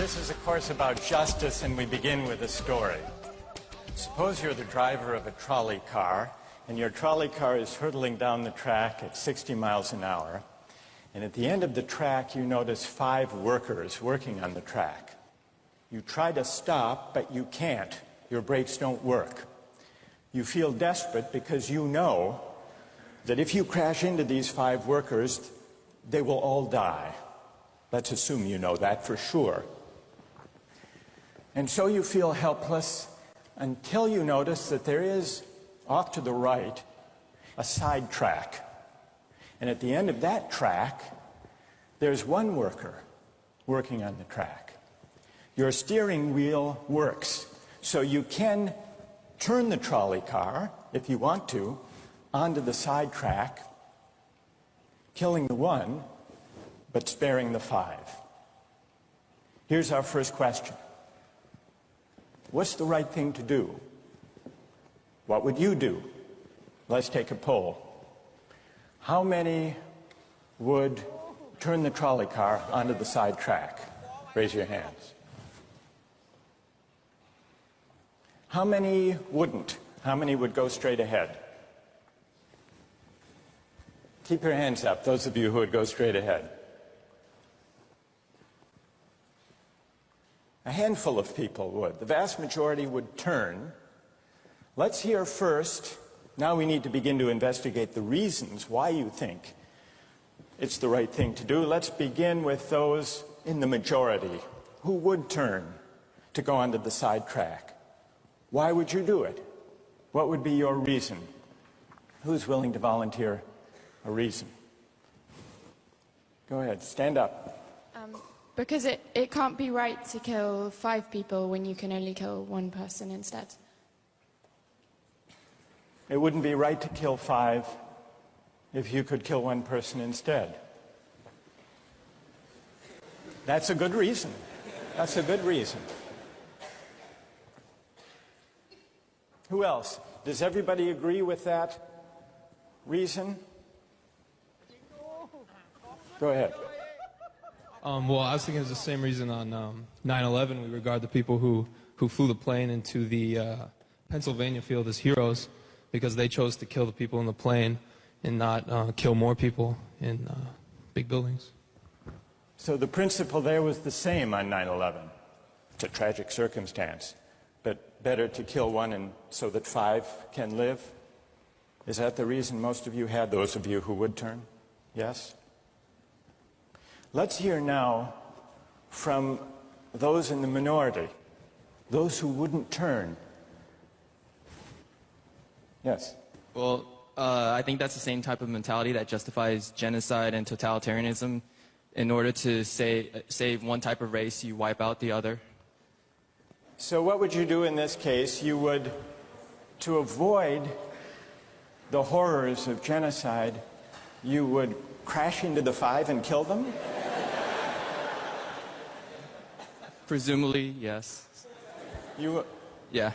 This is a course about justice, and we begin with a story. Suppose you're the driver of a trolley car, and your trolley car is hurtling down the track at 60 miles an hour. And at the end of the track, you notice 5 workers working on the track. You try to stop, but you can't. Your brakes don't work. You feel desperate because you know that if you crash into these 5 workers, they will all die. Let's assume you know that for sure. And so you feel helpless until you notice that there is, off to the right, a side track. And at the end of that track, there's one worker working on the track. Your steering wheel works, so you can turn the trolley car, if you want to, onto the side track, killing the one, but sparing the 5. Here's our first question. What's the right thing to do? What would you do? Let's take a poll. How many would turn the trolley car onto the side track? Raise your hands. How many wouldn't? How many would go straight ahead? Keep your hands up, those of you who would go straight ahead. A handful of people would. The vast majority would turn. Let's hear first. Now we need to begin to investigate the reasons why you think it's the right thing to do. Let's begin with those in the majority who would turn to go onto the side track. Why would you do it? What would be your reason? Who's willing to volunteer a reason? Go ahead, stand up. Because it can't be right to kill 5 people when you can only kill 1 person instead. It wouldn't be right to kill 5 if you could kill 1 person instead. That's a good reason. That's a good reason. Who else? Does everybody agree with that reason? Go ahead. Well, I was thinking it's the same reason on 9/11. We regard the people who flew the plane into the Pennsylvania field as heroes because they chose to kill the people in the plane and not kill more people in big buildings. So the principle there was the same on 9/11. It's a tragic circumstance, but better to kill 1 and so that 5 can live? Is that the reason most of you had, those of you who would turn? Yes? Let's hear now from those in the minority, those who wouldn't turn. Yes? Well, I think that's the same type of mentality that justifies genocide and totalitarianism. In order to save one type of race, you wipe out the other. So what would you do in this case? You would, to avoid the horrors of genocide, you would crash into the 5 and kill them? Presumably, yes. You? Yeah.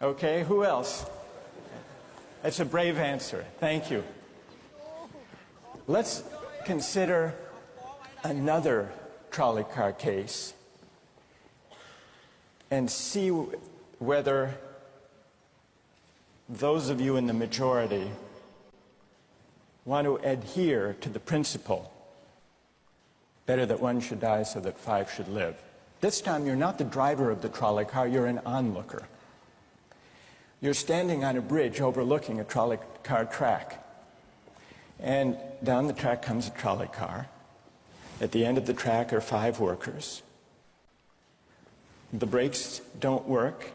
Okay, who else? That's a brave answer. Thank you. Let's consider another trolley car case and see whether those of you in the majority want to adhere to the principle, better that 1 should die so that 5 should live. This time you're not the driver of the trolley car, you're an onlooker. You're standing on a bridge overlooking a trolley car track. And down the track comes a trolley car. At the end of the track are 5 workers. The brakes don't work.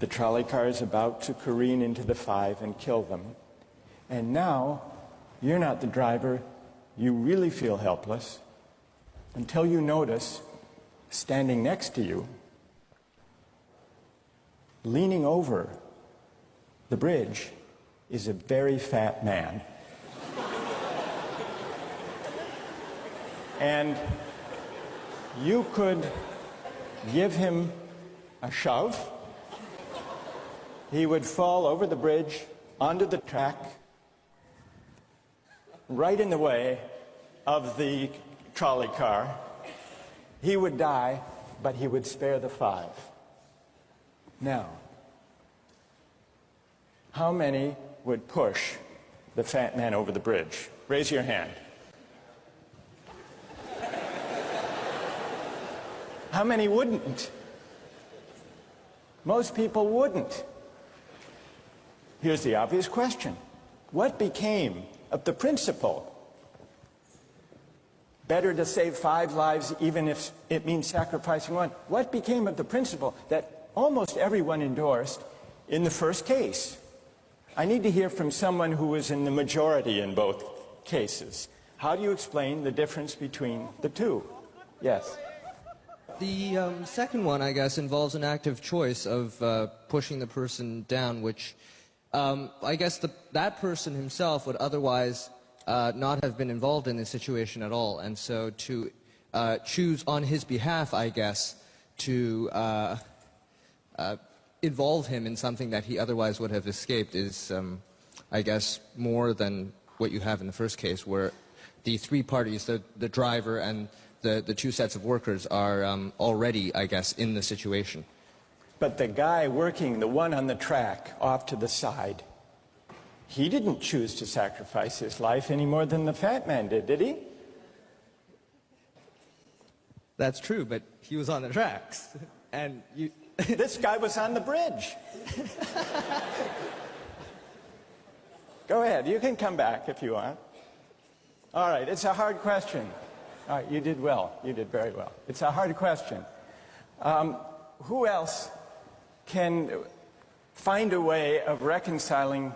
The trolley car is about to careen into the 5 and kill them. And now, you're not the driver. You really feel helpless until you notice, standing next to you, leaning over the bridge, is a very fat man. And you could give him a shove. He would fall over the bridge, onto the track, right in the way of the trolley car. He would die, but he would spare the 5. Now, how many would push the fat man over the bridge? Raise your hand. How many wouldn't? Most people wouldn't. Here's the obvious question. What became of the principle? Better to save 5 lives even if it means sacrificing 1. What became of the principle that almost everyone endorsed in the first case? I need to hear from someone who was in the majority in both cases. How do you explain the difference between the two? Yes. The second one, I guess, involves an active choice of pushing the person down, which I guess that person himself would otherwise not have been involved in this situation at all. And so to choose on his behalf, I guess, to involve him in something that he otherwise would have escaped is, I guess, more than what you have in the first case, where the 3 parties, the driver and the 2 sets of workers, are already, I guess, in the situation. But the guy working, the one on the track off to the side, he didn't choose to sacrifice his life any more than the fat man did he? That's true, but he was on the tracks. And you... This guy was on the bridge. Go ahead, you can come back if you want. All right, it's a hard question. All right, you did well. You did very well. It's a hard question. Who else can find a way of reconciling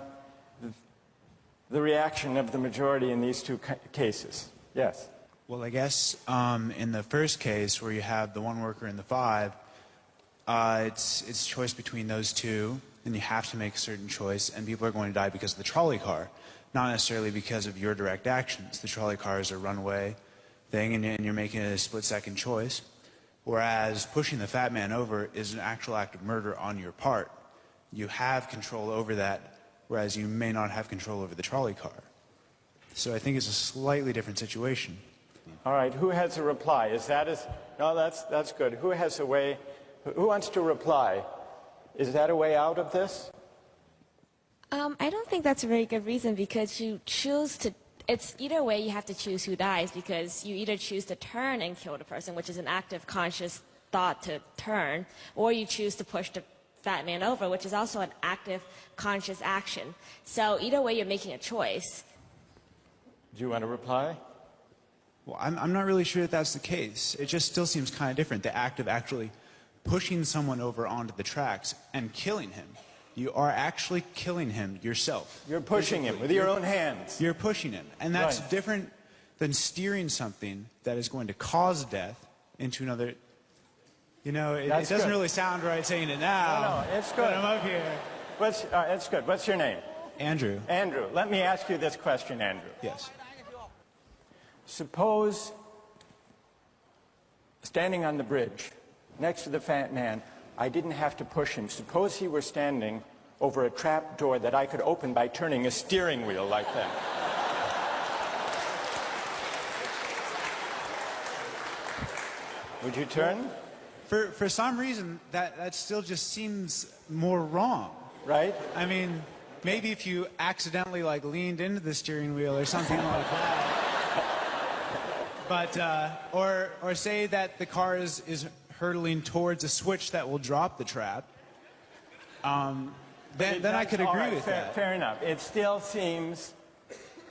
the reaction of the majority in these 2 cases? Yes. Well, I guess in the first case where you have the 1 worker and the 5, it's choice between those 2, and you have to make a certain choice, and people are going to die because of the trolley car, not necessarily because of your direct actions. The trolley car is a runaway thing, and you're making a split-second choice, whereas pushing the fat man over is an actual act of murder on your part. You have control over that, whereas you may not have control over the trolley car. So I think it's a slightly different situation. All right, who has a reply? No, that's good. Who has a way? Who wants to reply? Is that a way out of this? I don't think that's a very good reason, because you choose to, it's either way you have to choose who dies, because you either choose to turn and kill the person, which is an active conscious thought to turn, or you choose to push the fat man over, which is also an active conscious action. So either way you're making a choice. Do you want to reply? Well, I'm not really sure that that's the case. It just still seems kind of different, the act of actually pushing someone over onto the tracks and killing him. You are actually killing him yourself. You're pushing him with your own hands. You're pushing him. And that's Right. different than steering something that is going to cause death into another. You know, it doesn't good. really sound right saying it now. No, it's good. But I'm up here. It's good. What's your name? Andrew. Andrew. Let me ask you this question, Andrew. Yes. Suppose standing on the bridge next to the fat man, I didn't have to push him. Suppose he were standing over a trap door that I could open by turning a steering wheel like that. Would you turn? For some reason, that still just seems more wrong. Right? I mean, maybe if you accidentally leaned into the steering wheel or something like that. But or say that the car is hurtling towards a switch that will drop the trap. Then I could agree with that. Fair enough. It still seems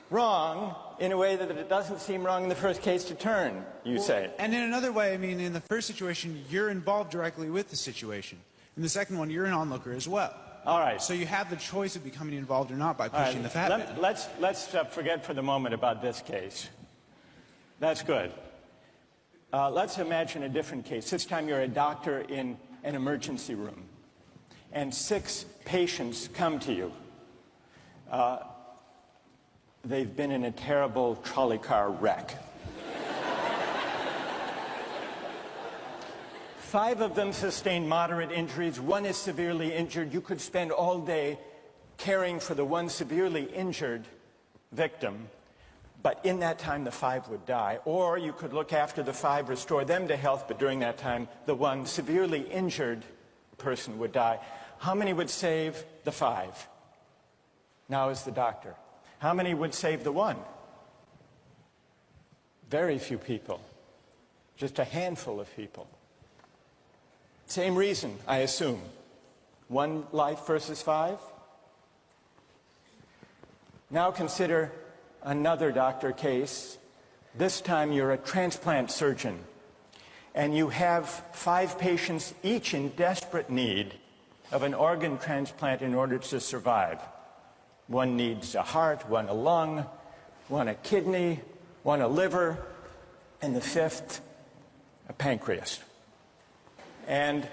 wrong in a way that it doesn't seem wrong in the first case to turn, you say. And in another way, I mean, in the first situation, you're involved directly with the situation. In the second one, you're an onlooker as well. All right. So you have the choice of becoming involved or not by pushing the fat man. Let's forget for the moment about this case. That's good. Let's imagine a different case. This time you're a doctor in an emergency room, and 6 patients come to you. They've been in a terrible trolley car wreck. 5 of them sustained moderate injuries. 1 is severely injured. You could spend all day caring for the 1 severely injured victim. But in that time, the 5 would die. Or you could look after the 5, restore them to health, but during that time, the one severely injured person would die. How many would save the 5? Now is the doctor. How many would save the 1? Very few people. Just a handful of people. Same reason, I assume. 1 life versus 5? Now consider another doctor case. This time you're a transplant surgeon, and you have 5 patients, each in desperate need of an organ transplant in order to survive. One needs a heart, one a lung, one a kidney, one a liver, and the 5th, a pancreas. And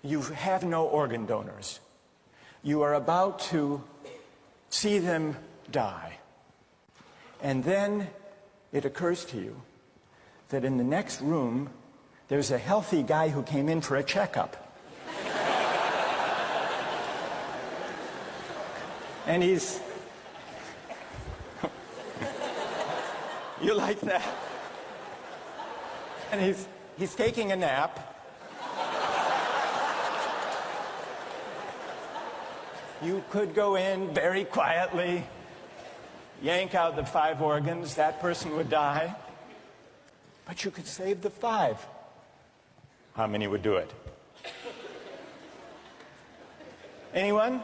you have no organ donors. You are about to see them die. And then it occurs to you that in the next room, there's a healthy guy who came in for a checkup. And he's... You like that? And he's taking a nap. You could go in very quietly, yank out the 5 organs, that person would die. But you could save the 5. How many would do it? Anyone?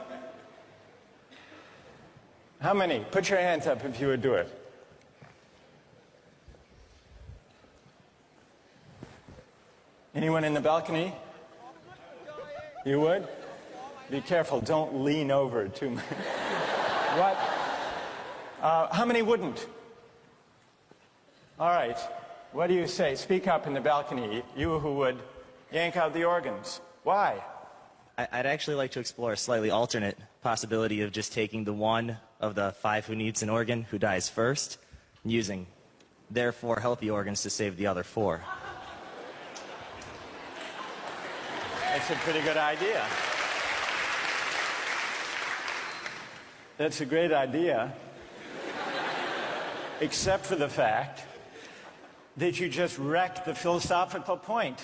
How many? Put your hands up if you would do it. Anyone in the balcony? You would? Be careful, don't lean over too much. What? How many wouldn't? All right. What do you say? Speak up in the balcony, you who would yank out the organs. Why? I'd actually like to explore a slightly alternate possibility of just taking the 1 of the 5 who needs an organ, who dies first, and using their 4 healthy organs to save the other 4. That's a pretty good idea. That's a great idea, except for the fact that you just wrecked the philosophical point.